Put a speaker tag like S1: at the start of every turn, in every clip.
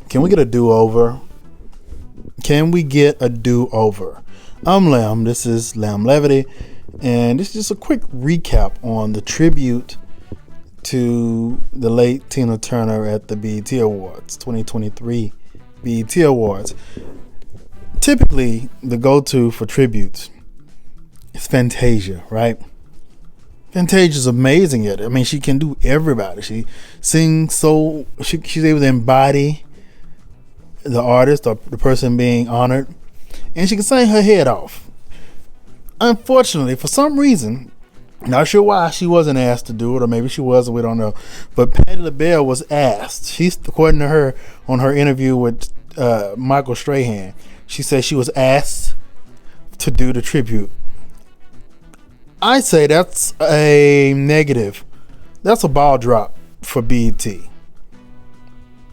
S1: Can we get a do-over? Can we get a do-over? I'm Lam. This is Lam Levity, and this is just a quick recap on the tribute to the late Tina Turner at the BET Awards, 2023 BET Awards. Typically, the go-to for tributes is Fantasia, right? Fantasia's amazing at it. I mean, she can do everybody. She sings so she's able to embody the artist or the person being honored, and she can sing her head off. Unfortunately, for some reason, not sure why, she wasn't asked to do it, or maybe she was, we don't know, but Patti Labelle was asked. She's, according to her, on her interview with Michael Strahan, she said she was asked to do the tribute. I say that's a negative. That's a ball drop for BET.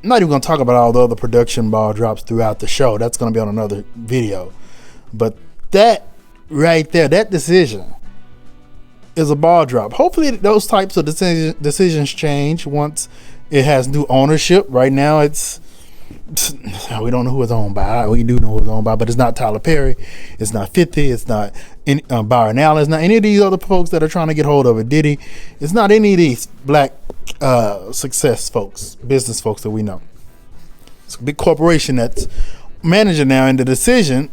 S1: I'm not even going to talk about all the other production ball drops throughout the show. That's going to be on another video. But that right there, that decision is a ball drop. Hopefully those types of decisions change once it has new ownership. Right now we don't know who it's owned by. We do know who it's owned by, but it's not Tyler Perry. It's not 50. It's not Byron Allen. It's not any of these other folks that are trying to get hold of it. Diddy. It's not any of these black success folks, business folks that we know. It's a big corporation that's managing now, and the decision,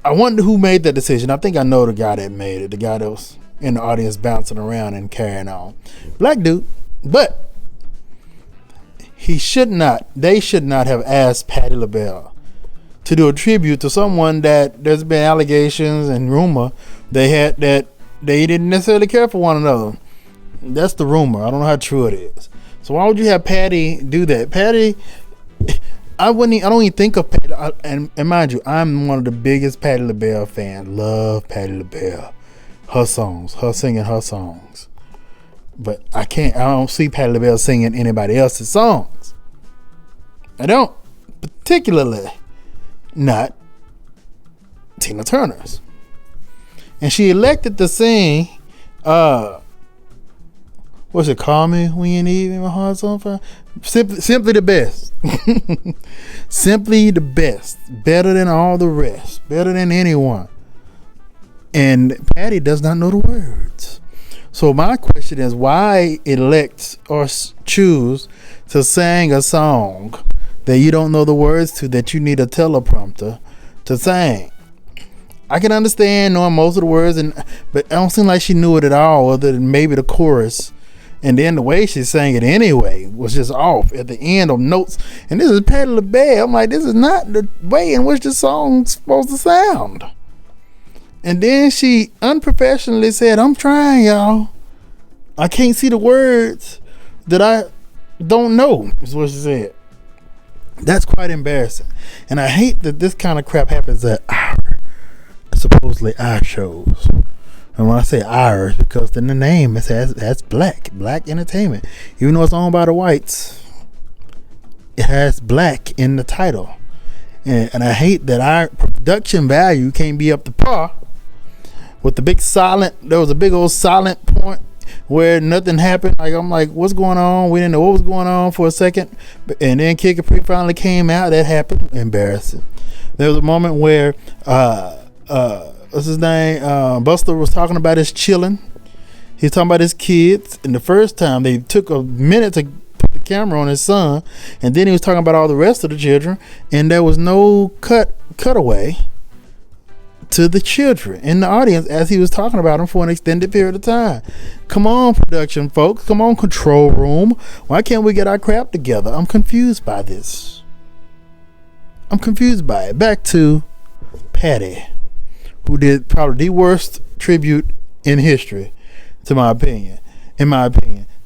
S1: I wonder who made that decision. I think I know the guy that made it, the guy that was in the audience bouncing around and carrying on. Black dude, but they should not have asked Patti LaBelle to do a tribute to someone that there's been allegations and rumor that they didn't necessarily care for one another. That's the rumor. I don't know how true it is. So why would you have Patti do that? Patti, I don't even think of Patti. And mind you, I'm one of the biggest Patti LaBelle fans. Love Patti LaBelle, her songs, her singing her songs. But I don't see Patti LaBelle singing anybody else's songs. I don't, particularly not Tina Turner's. And she elected to sing what's it, Call Me When You Need Me, My Heart's on Fire? Simply the best. Simply the best. Better than all the rest. Better than anyone. And Patti does not know the words. So my question is, why elect or choose to sing a song that you don't know the words to, that you need a teleprompter to sing? I can understand knowing most of the words, but it don't seem like she knew it at all, other than maybe the chorus. And then the way she sang it anyway was just off at the end of notes. And this is Patti LaBelle. I'm like, this is not the way in which the song's supposed to sound. And then she unprofessionally said, I'm trying, y'all. I can't see the words that I don't know, is what she said. That's quite embarrassing. And I hate that this kind of crap happens at supposedly our shows. And when I say ours, because in the name it says that's black entertainment. Even though it's owned by the whites, it has black in the title. And I hate that our production value can't be up to par with the big silent. There was a big old silent point where nothing happened. Like, I'm like, what's going on? We didn't know what was going on for a second. And then Kid Capri finally came out. That happened. Embarrassing. There was a moment where what's his name? Buster was talking about his chilling. He's talking about his kids. And the first time they took a minute to put the camera on his son, and then he was talking about all the rest of the children, and there was no cutaway to the children in the audience as he was talking about them for an extended period of time. Come on, production folks. Come on, control room. Why can't we get our crap together? I'm confused by this. I'm confused by it. Back to Patti, who did probably the worst tribute in history, in my opinion.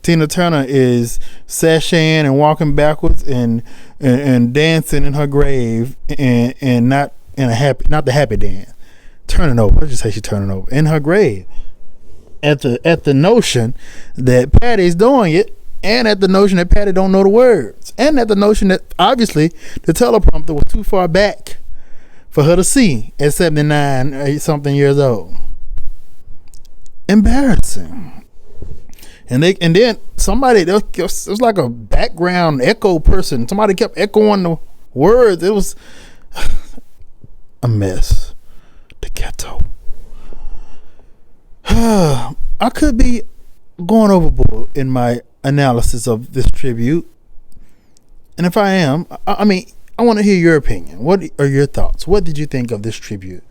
S1: Tina Turner is sashaying and walking backwards and dancing in her grave, and not the happy dance. Turning over. Let's just say she's turning over in her grave at the notion that Patti's doing it, and at the notion that Patti don't know the words, and at the notion that obviously the teleprompter was too far back for her to see at 79 something years old. Embarrassing. And then somebody, it was like a background echo person. Somebody kept echoing the words. It was a mess. The ghetto. I could be going overboard in my analysis of this tribute. And if I am, I mean, I want to hear your opinion. What are your thoughts? What did you think of this tribute?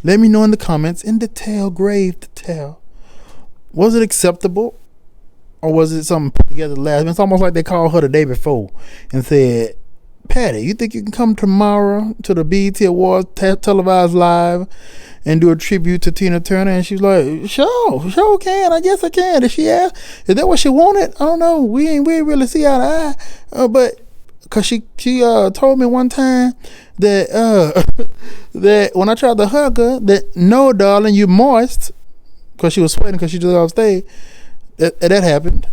S1: Let me know in the comments, in detail, grave detail. Was it acceptable? Or was it something put together last? It's almost like they called her the day before and said, Patti, you think you can come tomorrow to the BET Awards televised live and do a tribute to Tina Turner? And she's like, sure can. I guess I can. Did she ask? Is that what she wanted? I don't know. We ain't really see eye to eye. But because she told me one time that that when I tried to hug her, that no, darling, you moist, because she was sweating because she just off stage. That happened.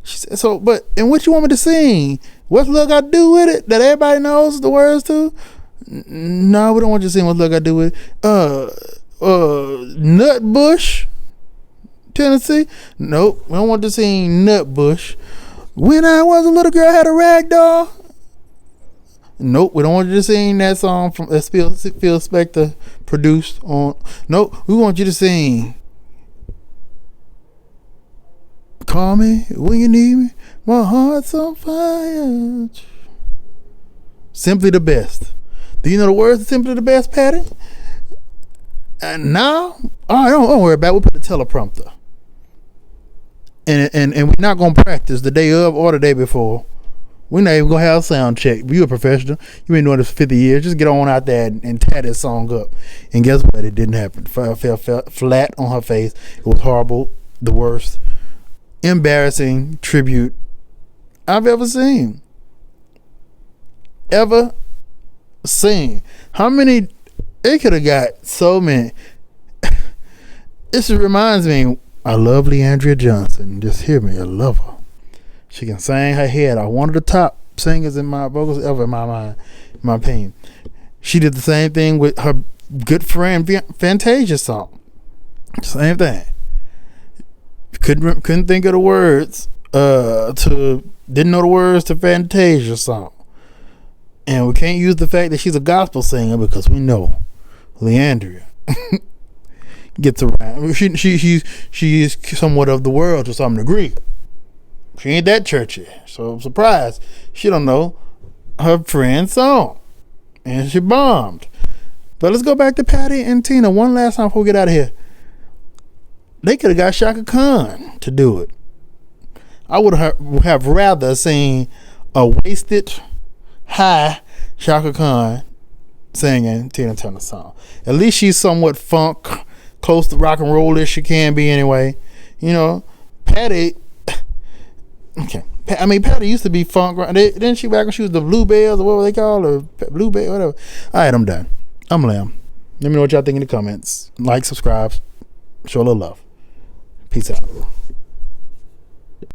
S1: She said, so, but, and what you want me to sing? What's Love Got to Do With It? That everybody knows the words to? No, we don't want you to sing What's Love Got to Do With It. Nut Bush, Tennessee? Nope, we don't want to sing Nut Bush. When I was a little girl, I had a rag doll. Nope, we don't want you to sing that song from Phil Spector produced on. Nope, we want you to sing Call Me When You Need Me, My Heart's on Fire. Simply the Best. Do you know the words of Simply the Best, Patti? And now, all right, don't worry about it. We'll put the teleprompter. And we're not going to practice the day of or the day before. We're not even going to have a sound check. You're a professional. You've been doing this for 50 years. Just get on out there and tie this song up. And guess what? It didn't happen. Fell flat on her face. It was horrible. The worst embarrassing tribute I've ever seen. Ever seen. How many? It could have got so many. This reminds me, I love Leandria Johnson. Just hear me, I love her. She can sing her head off. One of the top singers in my vocals ever in my mind, in my opinion. She did the same thing with her good friend Fantasia song. Same thing. Couldn't think of the words didn't know the words to Fantasia song. And we can't use the fact that she's a gospel singer because we know Leandria gets around. She's somewhat of the world to some degree. She ain't that churchy, so I'm surprised she don't know her friend's song, and she bombed. But let's go back to Patti and Tina one last time before we get out of here. They could have got Shaka Khan to do it. I would have rather seen a wasted, high Shaka Khan singing Tina Turner's song. At least she's somewhat funk, close to rock and roll as she can be anyway. You know, Patti. Okay, I mean, Patti used to be funk. Didn't she back when she was the Bluebells or what were they called? Or Bluebell, whatever. All right, I'm done. I'm Lamb. Let me know what y'all think in the comments. Like, subscribe, show a little love. Peace out.